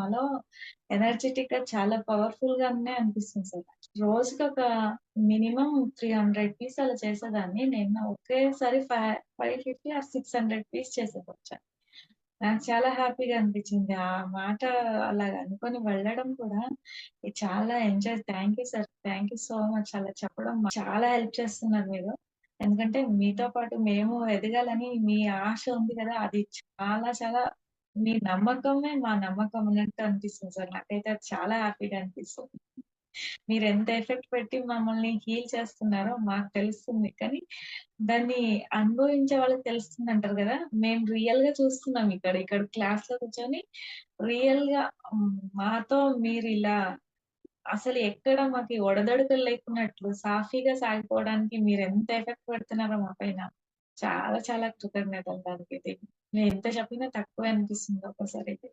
మాలో ఎనర్జిటిక్‌గా చాలా పవర్‌ఫుల్‌గానే అనిపిస్తుంది సార్. రోజుకొక మినిమమ్ 300 పీస్ అలా చేసేదాన్ని. నేను ఒకేసారి 550 ఆర్ 600 పీస్ చేసేసొచ్చా. నాకు చాలా హ్యాపీగా అనిపించింది. ఆ మాట అలాగ అనుకోని వెళ్ళడం కూడా చాలా enjoy thank you sir. Thank you so much. అలా చెప్పడం చాలా హెల్ప్ చేస్తున్నారు మీరు. ఎందుకంటే మీతో పాటు మేము ఎదగాలని మీ ఆశ ఉంది కదా! అది చాలా చాలా మీ నమ్మకమే మా నమ్మకం అన్నట్టు అనిపిస్తుంది సార్. నాకైతే అది చాలా హ్యాపీగా అనిపిస్తుంది. మీరెంత ఎఫర్ట్ పెట్టి మమ్మల్ని హీల్ చేస్తున్నారో మాకు తెలుస్తుంది. కానీ దాన్ని అనుభవించే వాళ్ళకి తెలుస్తుందంటారు గదా! మేము రియల్‌గా చూస్తున్నాం ఇక్కడ. ఇక్కడ క్లాస్‌లో కూర్చొని రియల్‌గా మాతో మీరిలా అసలు ఎక్కడ మాకి ఒడదొడుకులు లేకున్నట్లు సాఫీగా సాగిపోవడానికి మీరెంత ఎఫర్ట్ పెడుతున్నారో మా పైన. చాలా చాలా కృతజ్ఞతలు దానికైతే. నేను ఎంత చెప్పినా తక్కువే అనిపిస్తుంది ఒక్కోసారయితే.